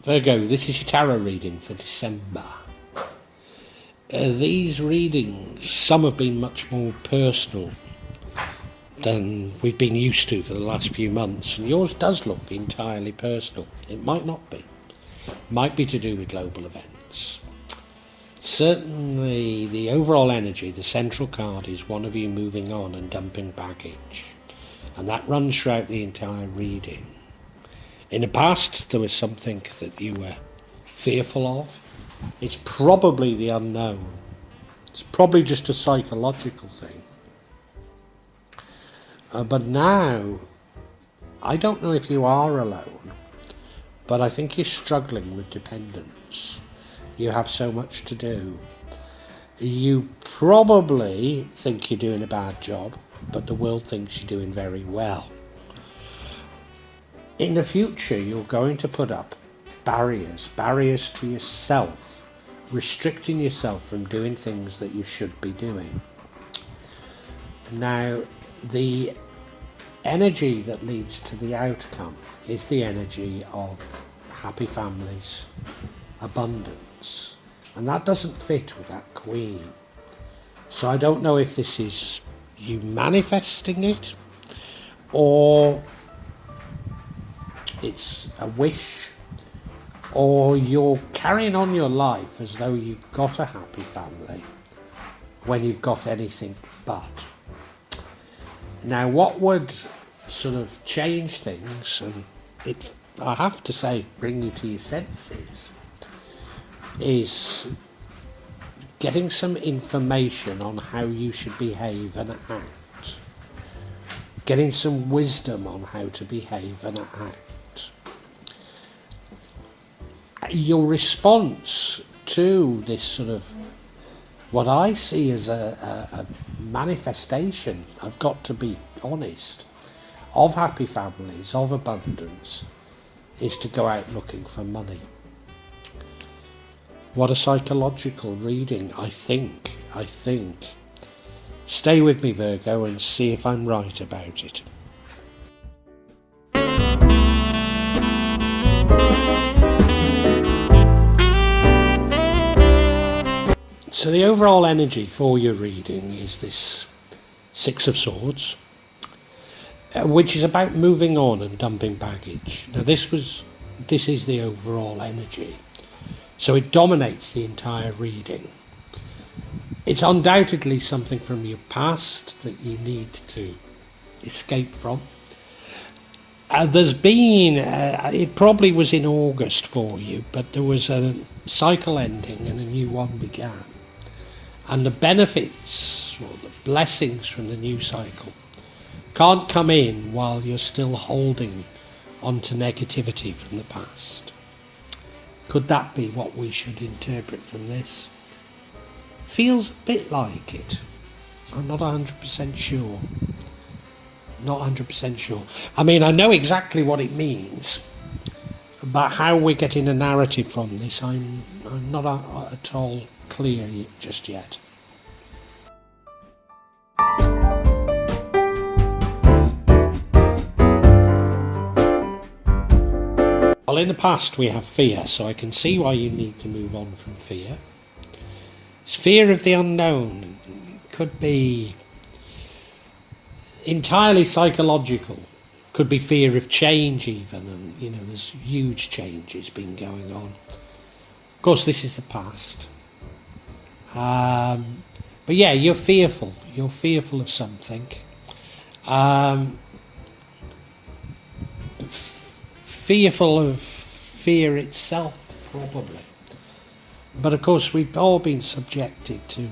Virgo, this is your tarot reading for December. These readings, some have been much more personal than we've been used to for the last few months, and yours does look entirely personal. It might not be. It might be to do with global events. Certainly the overall energy, the central card, is one of you moving on and dumping baggage, and that runs throughout the entire reading. In the past, there was something that you were fearful of. It's probably the unknown. It's probably just a psychological thing. But now, I don't know if you are alone, but I think you're struggling with dependence. You have so much to do. You probably think you're doing a bad job, but the world thinks you're doing very well. In the future, you're going to put up barriers to yourself, restricting yourself from doing things that you should be doing. Now, the energy that leads to the outcome is the energy of happy families, abundance, and that doesn't fit with that Queen. So I don't know if this is you manifesting it, or it's a wish, or you're carrying on your life as though you've got a happy family when you've got anything but. Now, what would sort of change things, and it, I have to say, bring you to your senses, is getting some information on how you should behave and act. Getting some wisdom on how to behave and act. Your response to this sort of, what I see as a manifestation, I've got to be honest, of happy families, of abundance, is to go out looking for money. What a psychological reading, I think. Stay with me, Virgo, and see if I'm right about it. So the overall energy for your reading is this Six of Swords, which is about moving on and dumping baggage. Now this is the overall energy, so it dominates the entire reading. It's undoubtedly something from your past that you need to escape from. There's been, it probably was in August for you, but there was a cycle ending and a new one began. And the benefits or the blessings from the new cycle can't come in while you're still holding on to negativity from the past. Could that be what we should interpret from this? Feels a bit like it. I'm not 100% sure. Not 100% sure. I mean, I know exactly what it means, but how we're getting a narrative from this, I'm not at all clear just yet. Well, in the past we have fear, so I can see why you need to move on from fear. It's fear of the unknown. It could be entirely psychological. Could be fear of change even, and there's huge changes been going on. Of course, this is the past. But yeah, you're fearful. You're fearful of something. Fearful of fear itself, probably. But of course, we've all been subjected to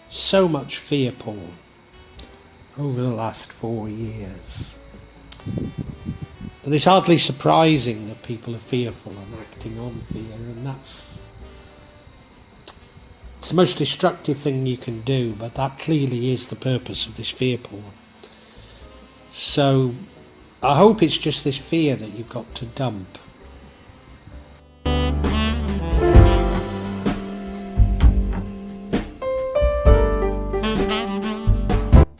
so much fear porn over the last 4 years. And it's hardly surprising that people are fearful and acting on fear, and it's the most destructive thing you can do, but that clearly is the purpose of this fear porn. So I hope it's just this fear that you've got to dump.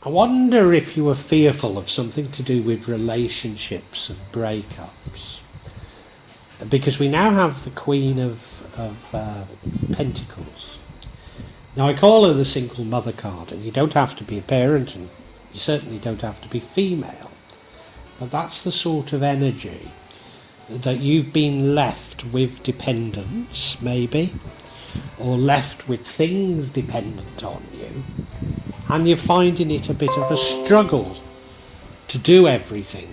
I wonder if you were fearful of something to do with relationships and breakups. because we now have the Queen of Pentacles. Now I call her the single mother card, and you don't have to be a parent, and you certainly don't have to be female, but that's the sort of energy that you've been left with dependence, maybe, or left with things dependent on you, and you're finding it a bit of a struggle to do everything,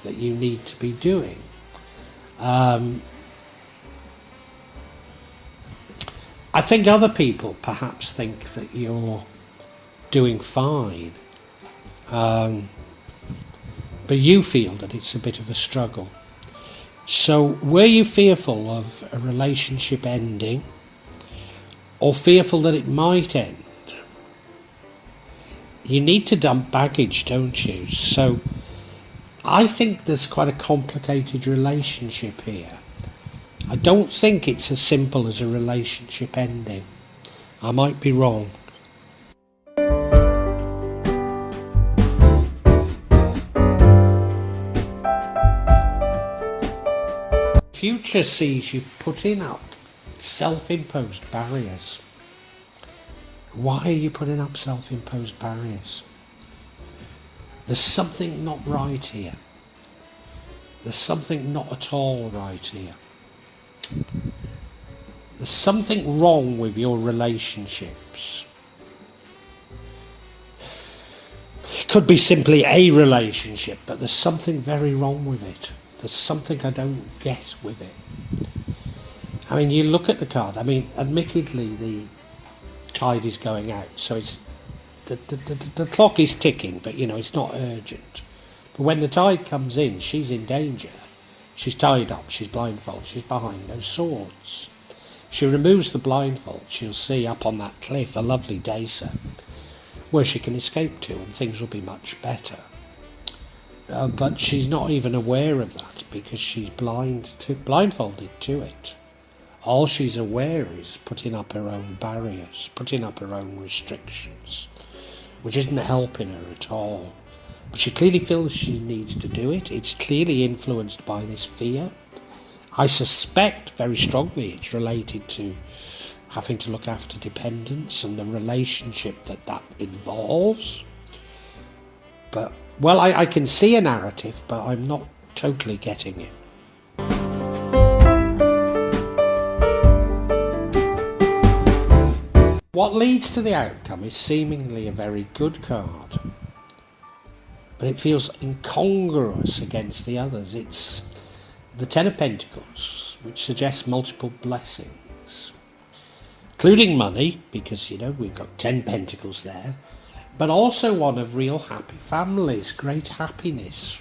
that you need to be doing. I think other people perhaps think that you're doing fine, but you feel that it's a bit of a struggle. So were you fearful of a relationship ending, or fearful that it might end? You need to dump baggage, don't you? So I think there's quite a complicated relationship here. I don't think it's as simple as a relationship ending. I might be wrong. Future sees you putting up self-imposed barriers. Why are you putting up self-imposed barriers? There's something not right here. There's something not at all right here. There's something wrong with your relationships. It could be simply a relationship, but there's something very wrong with it. There's something I don't get with it. I mean, you look at the card. I mean, admittedly, the tide is going out, so it's the clock is ticking, but it's not urgent. But when the tide comes in, she's in danger. She's tied up, she's blindfolded, she's behind those swords. If she removes the blindfold, she'll see up on that cliff a lovely daiso where she can escape to, and things will be much better. But she's not even aware of that because she's blindfolded to it. All she's aware is putting up her own barriers, putting up her own restrictions, which isn't helping her at all. But she clearly feels she needs to do it. It's clearly influenced by this fear. I suspect very strongly it's related to having to look after dependence and the relationship that involves. But, well, I can see a narrative, but I'm not totally getting it. What leads to the outcome is seemingly a very good card, but it feels incongruous against the others. It's the Ten of Pentacles, which suggests multiple blessings, including money, because, we've got 10 Pentacles there, but also one of real happy families, great happiness.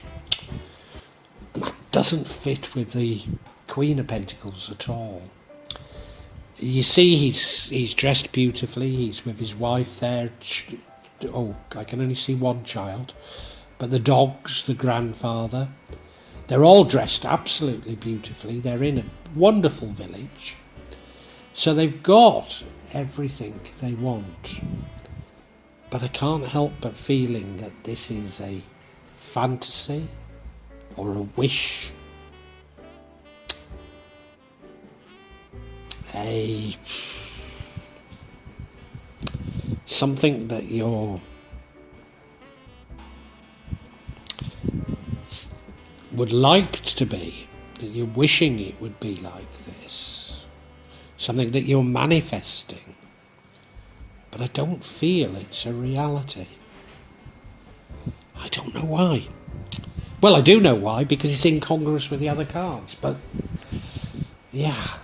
And that doesn't fit with the Queen of Pentacles at all. You see, he's dressed beautifully. He's with his wife there. I can only see one child. But the dogs, the grandfather, they're all dressed absolutely beautifully. They're in a wonderful village. So they've got everything they want. But I can't help but feeling that this is a fantasy or a wish. Something that you would like to be, that you're wishing it would be like this, something that you're manifesting, but I don't feel it's a reality. I don't know why. Well, I do know why, because it's incongruous with the other cards, but yeah.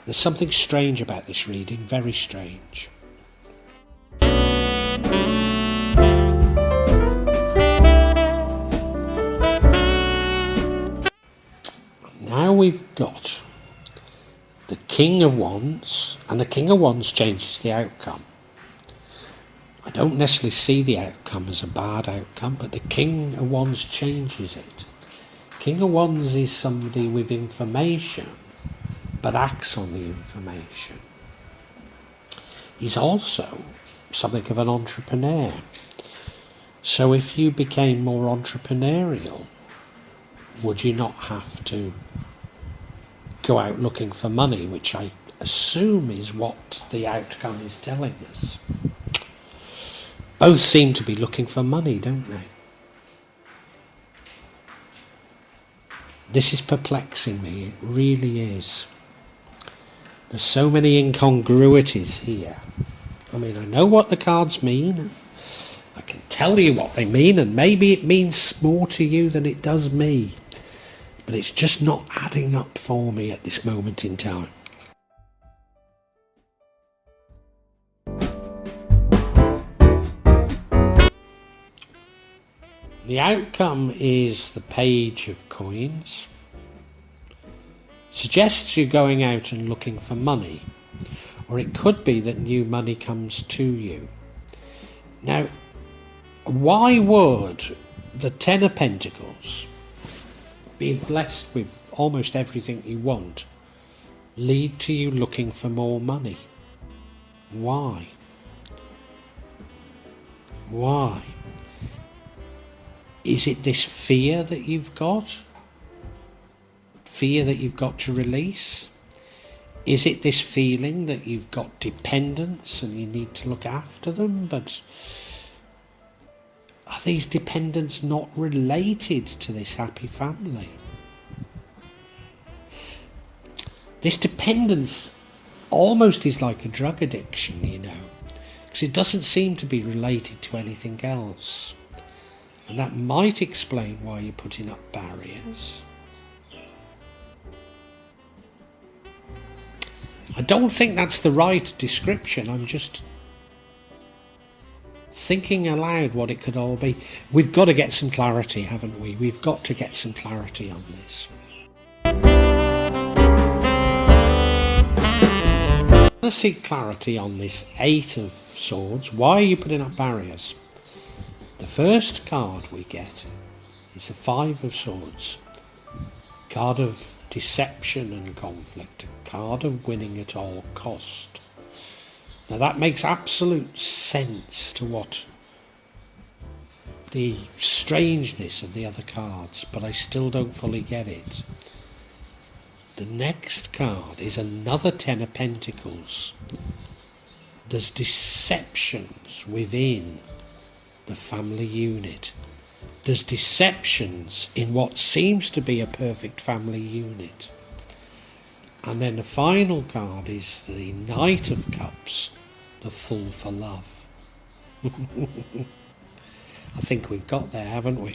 There's something strange about this reading, very strange. Now we've got the King of Wands, and the King of Wands changes the outcome. I don't necessarily see the outcome as a bad outcome, but the King of Wands changes it. King of Wands is somebody with information, but acts on the information. He's also something of an entrepreneur. So if you became more entrepreneurial, would you not have to go out looking for money, which I assume is what the outcome is telling us? Both seem to be looking for money, don't they? This is perplexing me, it really is. There's so many incongruities here. I mean, I know what the cards mean. I can tell you what they mean, and maybe it means more to you than it does me. But it's just not adding up for me at this moment in time. The outcome is the Page of Coins. Suggests you're going out and looking for money, or it could be that new money comes to you. Now, why would the Ten of Pentacles, being blessed with almost everything you want, lead to you looking for more money? Why? Why? Is it this fear that you've got? Fear that you've got to release? Is it this feeling that you've got dependents and you need to look after them? But are these dependents not related to this happy family? This dependence almost is like a drug addiction, you know, because it doesn't seem to be related to anything else. And that might explain why you're putting up barriers. I don't think that's the right description. I'm just thinking aloud what it could all be. We've got to get some clarity, haven't we? We've got to get some clarity on this. Let's seek clarity on this Eight of Swords. Why are you putting up barriers? The first card we get is the Five of Swords. Card of deception and conflict. A card of winning at all cost. Now that makes absolute sense to what the strangeness of the other cards, but I still don't fully get it. The next card is another Ten of Pentacles. There's deceptions within the family unit. There's deceptions in what seems to be a perfect family unit. And then the final card is the Knight of Cups, the Fool for Love. I think we've got there, haven't we?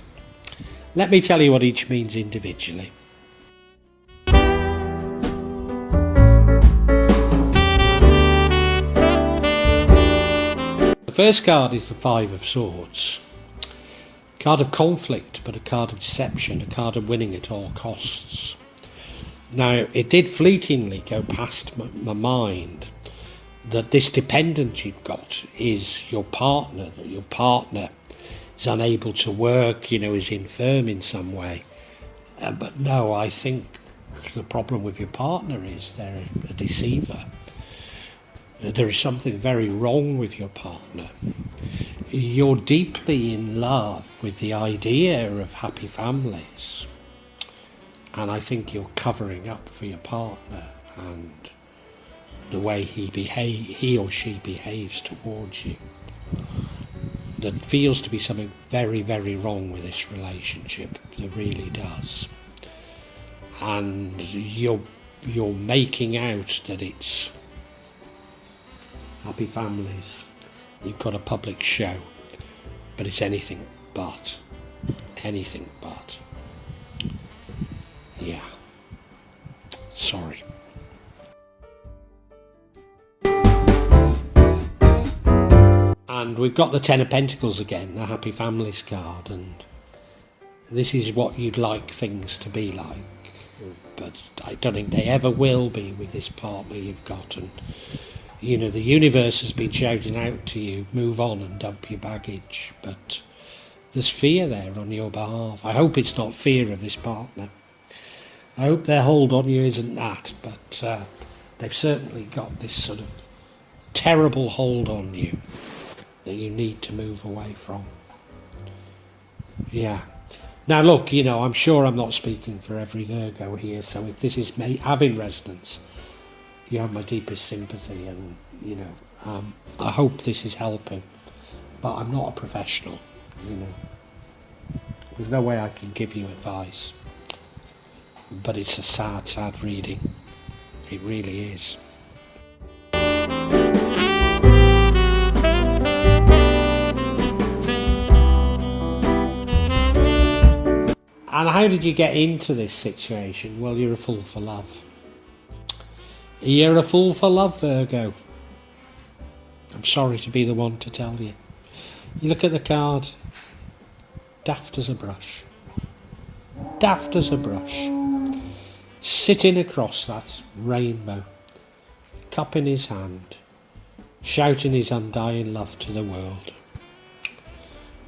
Let me tell you what each means individually. The first card is the Five of Swords. A card of conflict, but a card of deception, a card of winning at all costs. Now, it did fleetingly go past my mind that this dependent you've got is your partner, that your partner is unable to work, you know, is infirm in some way. But no, I think the problem with your partner is they're a deceiver. There is something very wrong with your partner. You're deeply in love with the idea of happy families. And I think you're covering up for your partner and the way he or she behaves towards you. There feels to be something very, very wrong with this relationship. There really does. And you're making out that it's happy families. You've got a public show, but it's anything but. Anything but. Yeah. Sorry. And we've got the Ten of Pentacles again, the Happy Families card, and this is what you'd like things to be like. But I don't think they ever will be with this partner you've got. And you know, the universe has been shouting out to you, move on and dump your baggage. But there's fear there on your behalf. I hope it's not fear of this partner. I hope their hold on you isn't that. But they've certainly got this sort of terrible hold on you that you need to move away from. Yeah. Now look, I'm sure I'm not speaking for every Virgo here, so if this is having resonance, you have my deepest sympathy, and I hope this is helping. But I'm not a professional, There's no way I can give you advice. But it's a sad, sad reading. It really is. And how did you get into this situation? Well, you're a fool for love. You're a fool for love, Virgo. I'm sorry to be the one to tell you. You look at the card. Daft as a brush. Daft as a brush. Sitting across that rainbow. Cup in his hand. Shouting his undying love to the world.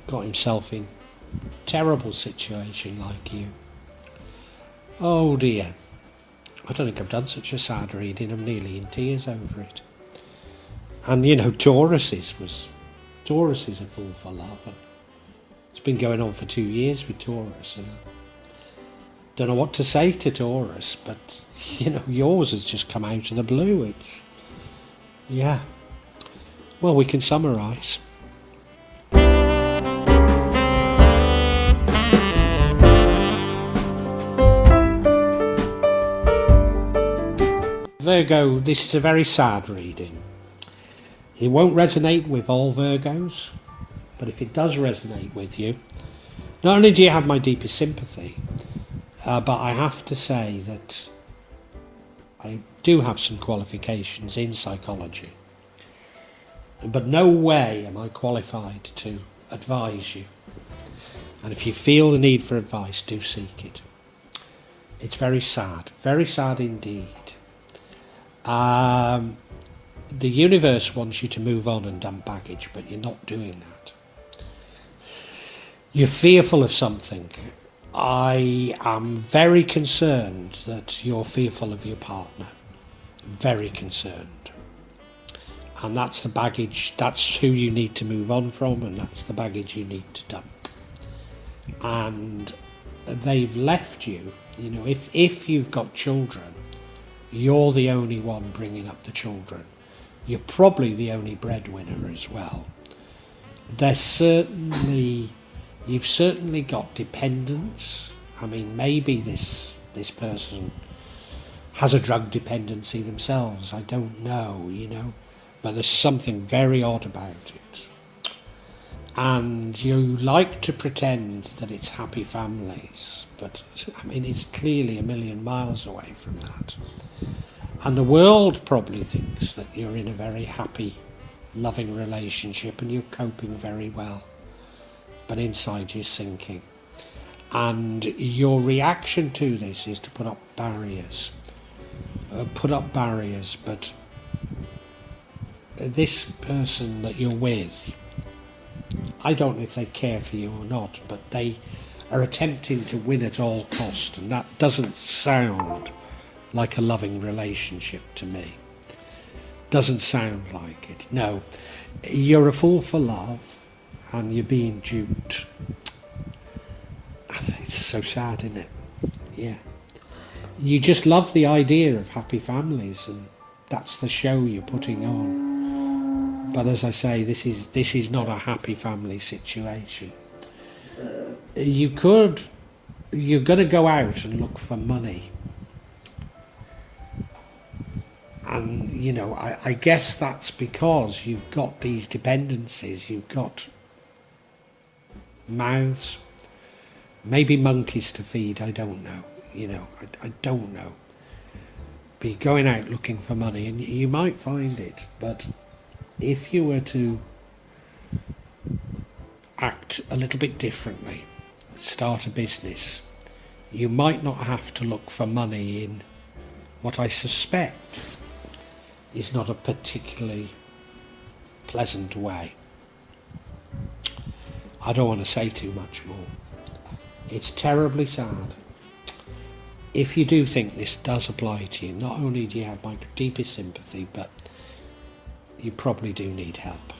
Got himself in terrible situation like you. Oh dear. I don't think I've done such a sad reading. I'm nearly in tears over it. And Taurus is a fool for love. It's been going on for 2 years with Taurus, and I don't know what to say to Taurus, but yours has just come out of the blue. Yeah. Well, we can summarise. Virgo, this is a very sad reading. It won't resonate with all Virgos, but if it does resonate with you, not only do you have my deepest sympathy, but I have to say that I do have some qualifications in psychology. But no way am I qualified to advise you. And if you feel the need for advice, do seek it. It's very sad indeed. The universe wants you to move on and dump baggage, but you're not doing that. You're fearful of something. I am very concerned that you're fearful of your partner. Very concerned. And that's the baggage, that's who you need to move on from, and that's the baggage you need to dump. And they've left you, if you've got children, you're the only one bringing up the children. You're probably the only breadwinner as well. You've certainly got dependents. I mean, maybe this person has a drug dependency themselves. I don't know, but there's something very odd about it. And you like to pretend that it's happy families, but it's clearly a million miles away from that. And the world probably thinks that you're in a very happy, loving relationship and you're coping very well. But inside you're sinking. And your reaction to this is to put up barriers. But this person that you're with, I don't know if they care for you or not, but they are attempting to win at all cost, and that doesn't sound like a loving relationship to me. Doesn't sound like it. No, you're a fool for love, and you're being duped. It's so sad, isn't it? Yeah. You just love the idea of happy families, and that's the show you're putting on. But as I say, this is not a happy family situation. You're going to go out and look for money. And, I guess that's because you've got these dependencies. You've got mouths, maybe monkeys to feed, I don't know. I don't know. But you're going out looking for money, and you might find it, but if you were to act a little bit differently, start a business, you might not have to look for money in what I suspect is not a particularly pleasant way. I don't want to say too much more. It's terribly sad. If you do think this does apply to you, not only do you have my deepest sympathy, but you probably do need help.